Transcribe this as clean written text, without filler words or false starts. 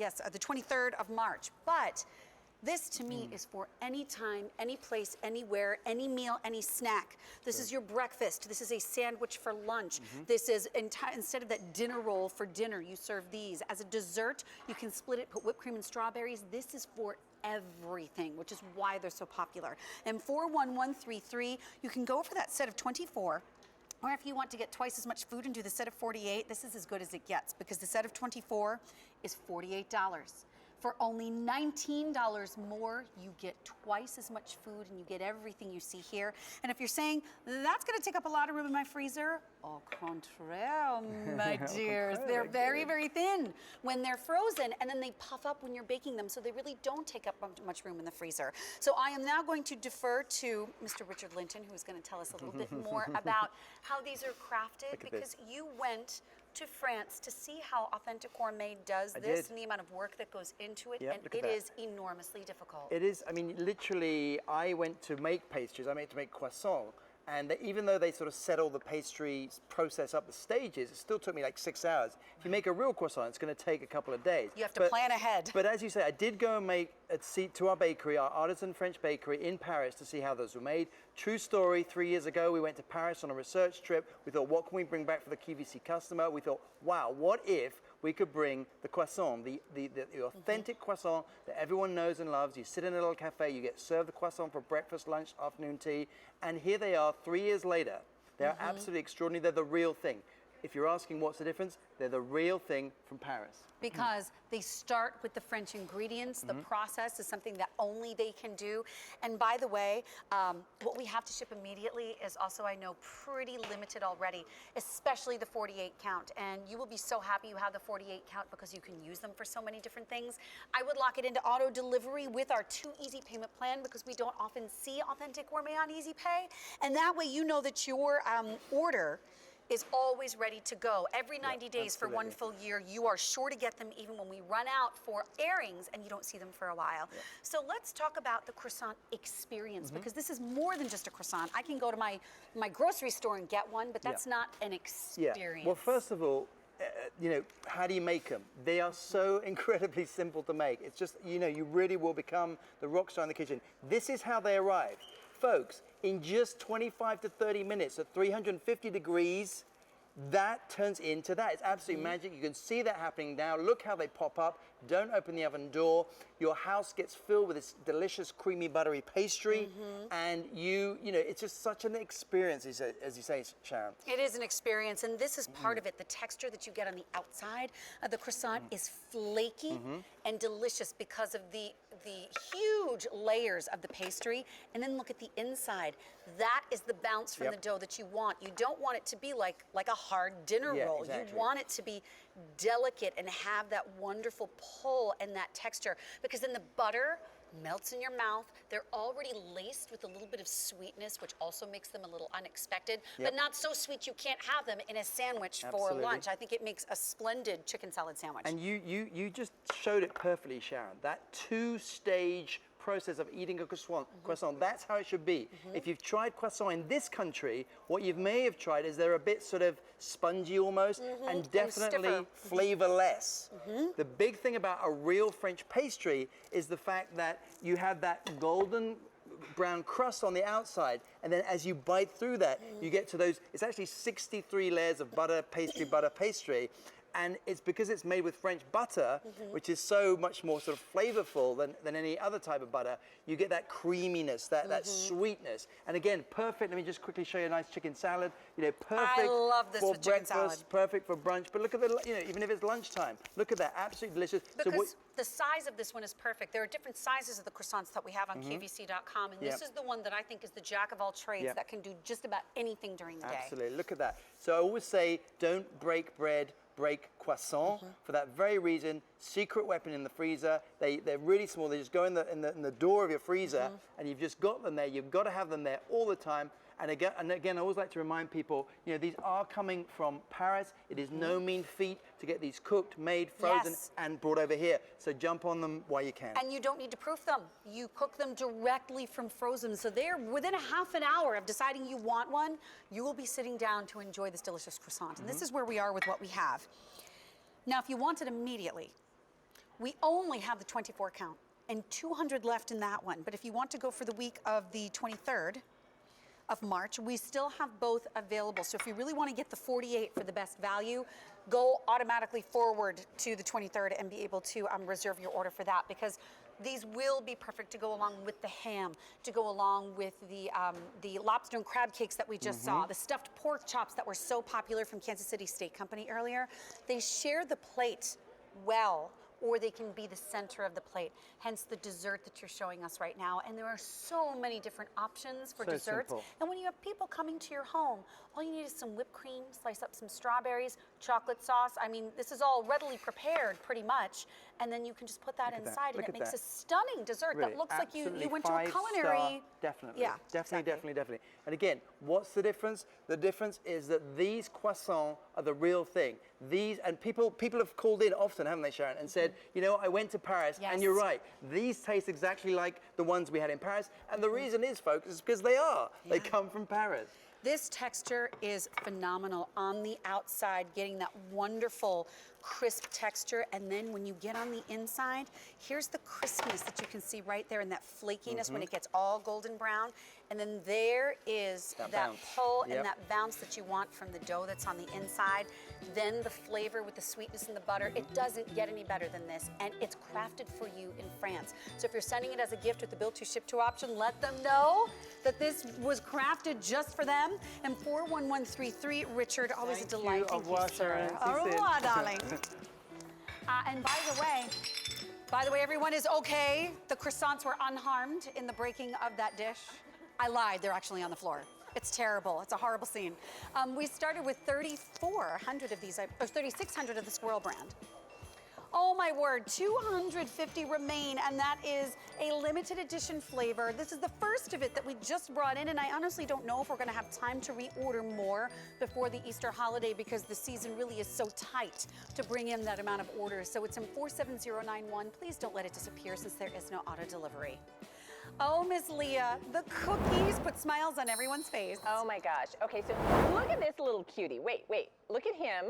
yes, the 23rd of March. But this to me is for any time, any place, anywhere, any meal, any snack. This is your breakfast. This is a sandwich for lunch. This is, instead of that dinner roll for dinner, you serve these. As a dessert, you can split it, put whipped cream and strawberries. This is for everything, which is why they're so popular. And 41133, you can go for that set of 24. Or if you want to get twice as much food and do the set of 48, this is as good as it gets, because the set of 24 is $48. For only $19 more, you get twice as much food and you get everything you see here. And if you're saying, that's gonna take up a lot of room in my freezer, au contraire, my dears. They're very, very thin when they're frozen, and then they puff up when you're baking them, so they really don't take up much room in the freezer. So I am now going to defer to Mr. Richard Linton, who's gonna tell us a little bit more about how these are crafted, because you went to France to see how Authentic Gourmet does this and the amount of work that goes into it, and it is enormously difficult. It is. I mean, literally, I went to make pastries. I made to make croissants. And even though they sort of set all the pastry process up the stages, it still took me like 6 hours. If you make a real croissant, it's going to take a couple of days. You have to plan ahead. But as you say, I did go and make to our bakery, our artisan French bakery in Paris, to see how those were made. True story, 3 years ago, we went to Paris on a research trip. We thought, what can we bring back for the QVC customer? We thought, wow, what if we could bring the croissant, the authentic croissant that everyone knows and loves. You sit in a little cafe, you get served the croissant for breakfast, lunch, afternoon tea, and here they are 3 years later. They're absolutely extraordinary. They're the real thing. If you're asking what's the difference, they're the real thing from Paris. Because they start with the French ingredients. The process is something that only they can do. And by the way, what we have to ship immediately is also, I know, pretty limited already, especially the 48 count. And you will be so happy you have the 48 count because you can use them for so many different things. I would lock it into auto delivery with our 2 easy payment plan, because we don't often see Authentic Gourmet on Easy Pay. And that way you know that your order is always ready to go. Every 90 days for 1 full year, you are sure to get them even when we run out for airings and you don't see them for a while. So let's talk about the croissant experience, because this is more than just a croissant. I can go to my grocery store and get one, but that's not an experience. Well, first of all, you know, how do you make them? They are so incredibly simple to make. It's just, you know, you really will become the rock star in the kitchen. This is how they arrive. Folks, in just 25 to 30 minutes at 350 degrees, that turns into that. It's absolutely magic. You can see that happening now. Look how they pop up. Don't open the oven door. Your house gets filled with this delicious, creamy, buttery pastry. And you know, it's just such an experience, as you say, Sharon. It is an experience, and this is part of it. The texture that you get on the outside of the croissant is flaky and delicious because of the huge layers of the pastry. And then look at the inside. That is the bounce from the dough that you want. You don't want it to be like a hard dinner roll. You want it to be delicate and have that wonderful pull and that texture, because then the butter melts in your mouth. They're already laced with a little bit of sweetness, which also makes them a little unexpected, but not so sweet you can't have them in a sandwich for lunch. I think it makes a splendid chicken salad sandwich. And you just showed it perfectly, Sharon. That 2-stage process of eating a croissant, that's how it should be. If you've tried croissant in this country, what you may have tried is they're a bit sort of spongy almost, and definitely flavorless. The big thing about a real French pastry is the fact that you have that golden brown crust on the outside, and then as you bite through that, you get to those, it's actually 63 layers of butter pastry, and it's because it's made with French butter, which is so much more sort of flavorful than any other type of butter. You get that creaminess, that sweetness. And again, perfect. Let me just quickly show you a nice chicken salad. You know, perfect I love this for with chicken breakfast, salad. perfect for brunch. But look at the, you know, even if it's lunchtime, look at that, absolutely delicious. Because the size of this one is perfect. There are different sizes of the croissants that we have on QVC.com, and this is the one that I think is the jack of all trades that can do just about anything during the day. Absolutely, look at that. So I always say, don't break bread, break croissant. For that very reason, secret weapon in the freezer. They're really small. They just go in the door of your freezer, and you've just got them there. You've got to have them there all the time. And again, I always like to remind people, you know, these are coming from Paris. It is no mean feat to get these cooked, made, frozen, and brought over here. So jump on them while you can. And you don't need to proof them. You cook them directly from frozen. So they're within a half an hour of deciding you want one, you will be sitting down to enjoy this delicious croissant. And this is where we are with what we have. Now, if you want it immediately, We only have the 24 count and 200 left in that one. But if you want to go for the week of the 23rd of March, we still have both available. So if you really want to get the 48 for the best value, go automatically forward to the 23rd and be able to reserve your order for that, because these will be perfect to go along with the ham, to go along with the lobster and crab cakes that we just saw, the stuffed pork chops that were so popular from Kansas City Steak Company earlier. They share the plate well, or they can be the center of the plate, hence the dessert that you're showing us right now. And there are so many different options for desserts. Simple. And when you have people coming to your home, all you need is some whipped cream, slice up some strawberries, chocolate sauce. I mean, this is all readily prepared pretty much. And then you can just put that inside and it makes a stunning dessert that looks like you went to a culinary. Definitely. Yeah, Definitely. And again, what's the difference? The difference is that these croissants are the real thing. These, and people have called in often, haven't they, Sharon, and said, you know, I went to Paris, and you're right. These taste exactly like the ones we had in Paris. And the reason is, folks, is because they are. They come from Paris. This texture is phenomenal on the outside, getting that wonderful crisp texture, and then when you get on the inside, here's the crispness that you can see right there, and that flakiness when it gets all golden brown, and then there is that pull and that bounce that you want from the dough that's on the inside, then the flavor with the sweetness and the butter. It doesn't get any better than this, and it's crafted for you in France. So if you're sending it as a gift with the build to ship to option, let them know that this was crafted just for them. And 41133, Richard, always a delight. Thank you, sir. Au revoir, darling. And by the way, everyone is okay. The croissants were unharmed in the breaking of that dish. I lied, they're actually on the floor. It's terrible, it's a horrible scene. We started with 3,400 of these, or 3,600 of the Squirrel brand. Oh my word, 250 remain, and that is a limited edition flavor. This is the first of it that we just brought in, and I honestly don't know if we're gonna have time to reorder more before the Easter holiday, because the season really is so tight to bring in that amount of orders. So it's in 47091. Please don't let it disappear, since there is no auto delivery. Oh, Miss Leah, the cookies put smiles on everyone's face. Oh my gosh. Okay, so look at this little cutie. Wait, look at him.